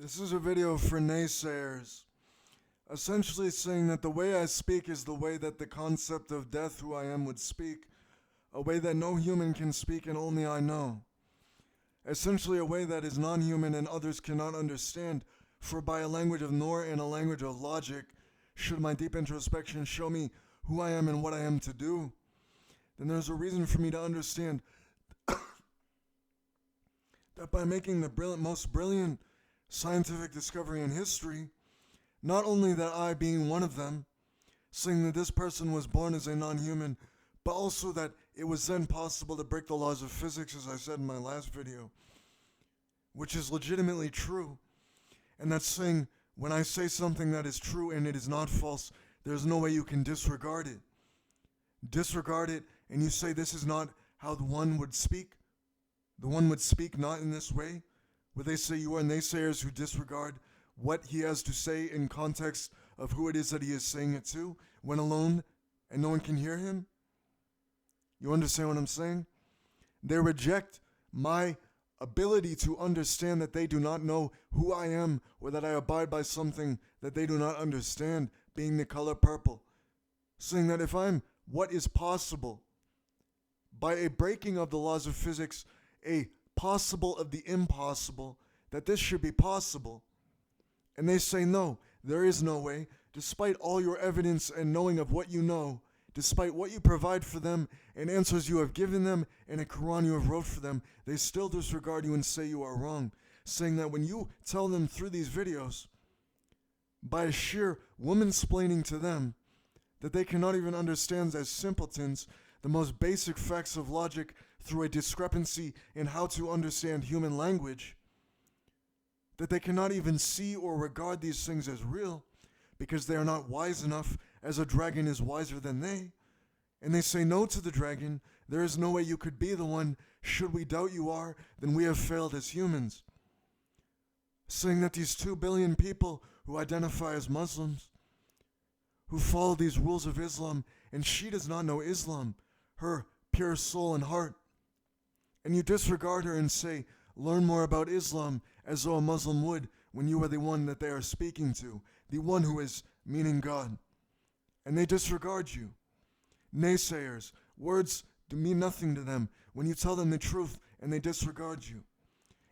This is a video for naysayers, essentially saying that the way I speak is the way that the concept of death, who I am, would speak, a way that no human can speak and only I know. Essentially a way that is non-human and others cannot understand, for by a language of Noor and a language of logic, should my deep introspection show me who I am and what I am to do, then there's a reason for me to understand that by making the most brilliant scientific discovery in history, not only that I being one of them, saying that this person was born as a non-human, but also that it was then possible to break the laws of physics, as I said in my last video, which is legitimately true. And that's saying when I say something that is true and it is not false, there's no way you can disregard it. Disregard it and you say this is not how the one would speak. The one would speak not in this way, where they say you are naysayers who disregard what he has to say in context of who it is that he is saying it to, when alone and no one can hear him. You understand what I'm saying? They reject my ability to understand that they do not know who I am, or that I abide by something that they do not understand, being the color purple. Saying that if I'm what is possible, by a breaking of the laws of physics, a possible of the impossible, that this should be possible. And they say no, there is no way, despite all your evidence and knowing of what you know, despite what you provide for them and answers you have given them and a Quran you have wrote for them, they still disregard you and say you are wrong, saying that when you tell them through these videos, by a sheer woman-splaining to them, that they cannot even understand as simpletons the most basic facts of logic through a discrepancy in how to understand human language, that they cannot even see or regard these things as real because they are not wise enough, as a dragon is wiser than they. And they say no to the dragon. There is no way you could be the one. Should we doubt you are, then we have failed as humans. Saying that these 2 billion people who identify as Muslims, who follow these rules of Islam, and she does not know Islam, her pure soul and heart, and you disregard her and say, learn more about Islam, as though a Muslim would, when you are the one that they are speaking to, the one who is meaning God. And they disregard you. Naysayers, words do mean nothing to them when you tell them the truth and they disregard you.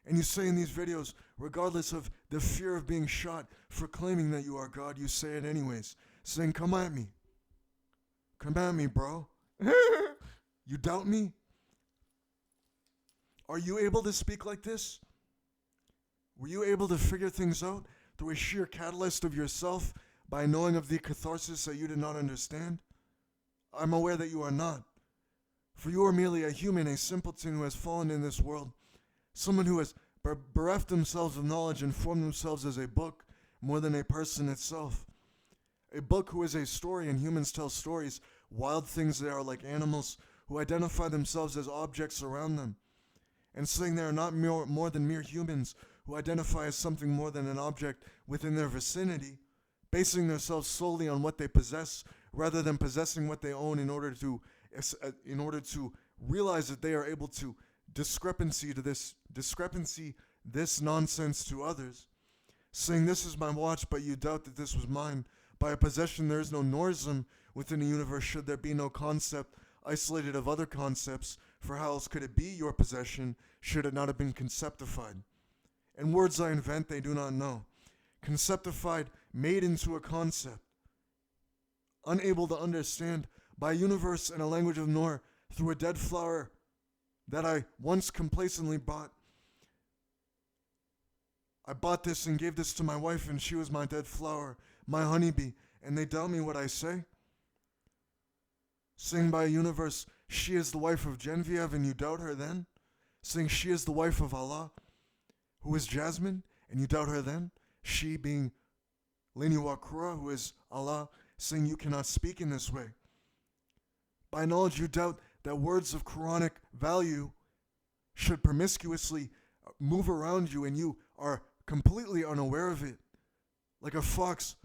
And you say in these videos, regardless of the fear of being shot for claiming that you are God, you say it anyways, saying, come at me. Come at me, bro. You doubt me? Are you able to speak like this? Were you able to figure things out through a sheer catalyst of yourself by knowing of the catharsis that you did not understand? I'm aware that you are not. For you are merely a human, a simpleton who has fallen in this world. Someone who has bereft themselves of knowledge and formed themselves as a book more than a person itself. A book who is a story, and humans tell stories, wild things they are like animals who identify themselves as objects around them. And saying they are not more than mere humans who identify as something more than an object within their vicinity, basing themselves solely on what they possess rather than possessing what they own in order to realize that they are able to discrepancy this nonsense to others, saying this is my watch but you doubt that this was mine. By a possession there is no Noorism within the universe should there be no concept isolated of other concepts, for how else could it be your possession should it not have been conceptified? And words I invent they do not know. Conceptified, made into a concept. Unable to understand by a universe and a language of Noor through a dead flower that I once complacently bought. I bought this and gave this to my wife and she was my dead flower, my honeybee, and they doubt me what I say? Saying by a universe, she is the wife of Genevieve and you doubt her then? Saying she is the wife of Allah, who is Jasmine, and you doubt her then? She being Lain Iwakura, who is Allah, saying you cannot speak in this way. By knowledge you doubt that words of Quranic value should promiscuously move around you and you are completely unaware of it. Like a fox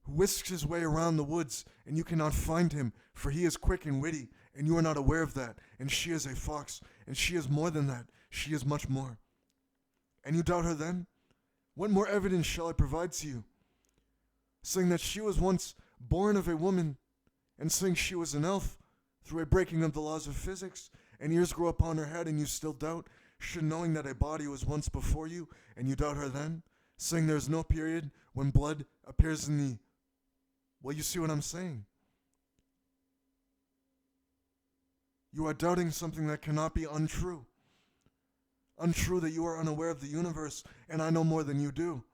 who whisks his way around the woods and you cannot find him, for he is quick and witty and you are not aware of that. And she is a fox, and she is more than that. She is much more. And you doubt her then? What more evidence shall I provide to you? Saying that she was once born of a woman, and saying she was an elf through a breaking of the laws of physics, and years grow upon her head and you still doubt, should knowing that a body was once before you, and you doubt her then? Saying there's no period when blood appears in the... Well, you see what I'm saying. You are doubting something that cannot be untrue. Untrue that you are unaware of the universe, and I know more than you do.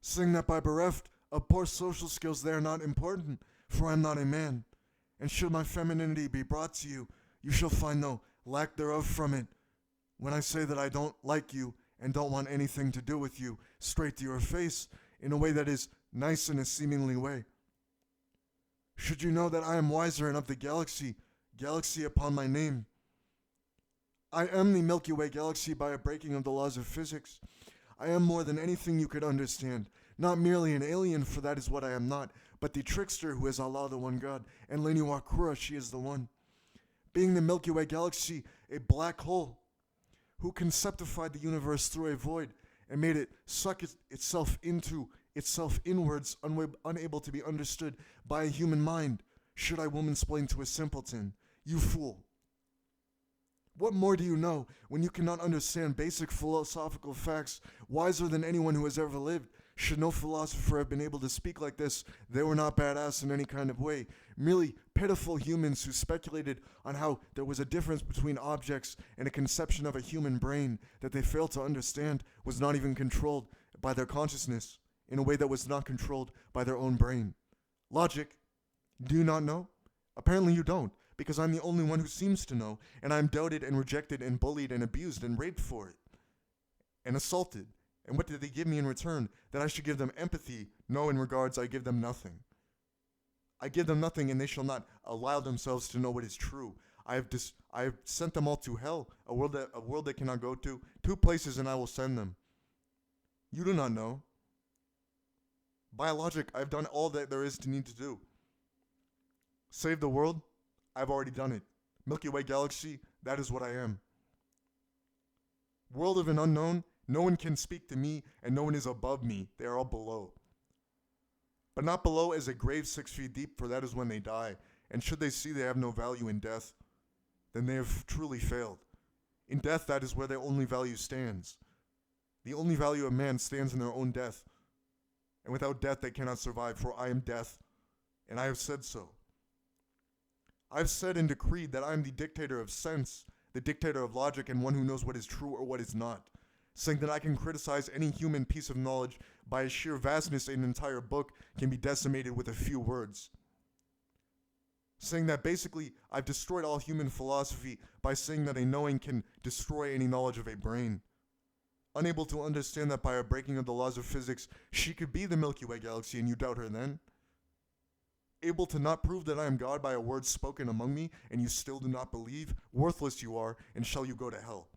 Saying that by bereft of poor social skills they are not important, for I am not a man. And should my femininity be brought to you, you shall find no lack thereof from it. When I say that I don't like you and don't want anything to do with you, straight to your face, in a way that is nice in a seemingly way. Should you know that I am wiser and of the galaxy upon my name. I am the Milky Way galaxy by a breaking of the laws of physics. I am more than anything you could understand, not merely an alien, for that is what I am not, but the trickster who is Allah the one God, and Lain Iwakura, she is the one. Being the Milky Way galaxy, a black hole, who conceptified the universe through a void and made it suck itself into itself inwards, unable to be understood by a human mind, should I woman-splain to a simpleton. You fool. What more do you know when you cannot understand basic philosophical facts wiser than anyone who has ever lived? Should no philosopher have been able to speak like this, they were not badass in any kind of way. Merely pitiful humans who speculated on how there was a difference between objects and a conception of a human brain that they failed to understand was not even controlled by their consciousness in a way that was not controlled by their own brain. Logic. Do you not know? Apparently you don't, because I'm the only one who seems to know, and I'm doubted and rejected and bullied and abused and raped for it, and assaulted. And what did they give me in return? That I should give them empathy? No, in regards, I give them nothing. I give them nothing, and they shall not allow themselves to know what is true. I have sent them all to hell, a world they cannot go to, 2 places, and I will send them. You do not know. By logic, I've done all that there is to need to do. Save the world? I've already done it. Milky Way galaxy, that is what I am. World of an unknown, no one can speak to me, and no one is above me. They are all below. But not below as a grave 6 feet deep, for that is when they die. And should they see they have no value in death, then they have truly failed. In death, that is where their only value stands. The only value of man stands in their own death. And without death, they cannot survive, for I am death, and I have said so. I've said and decreed that I am the dictator of sense, the dictator of logic, and one who knows what is true or what is not, saying that I can criticize any human piece of knowledge by a sheer vastness. An entire book can be decimated with a few words. Saying that basically I've destroyed all human philosophy by saying that a knowing can destroy any knowledge of a brain. Unable to understand that by a breaking of the laws of physics, she could be the Milky Way galaxy, and you doubt her then? Able to not prove that I am God by a word spoken among me, and you still do not believe? Worthless you are, and shall you go to hell.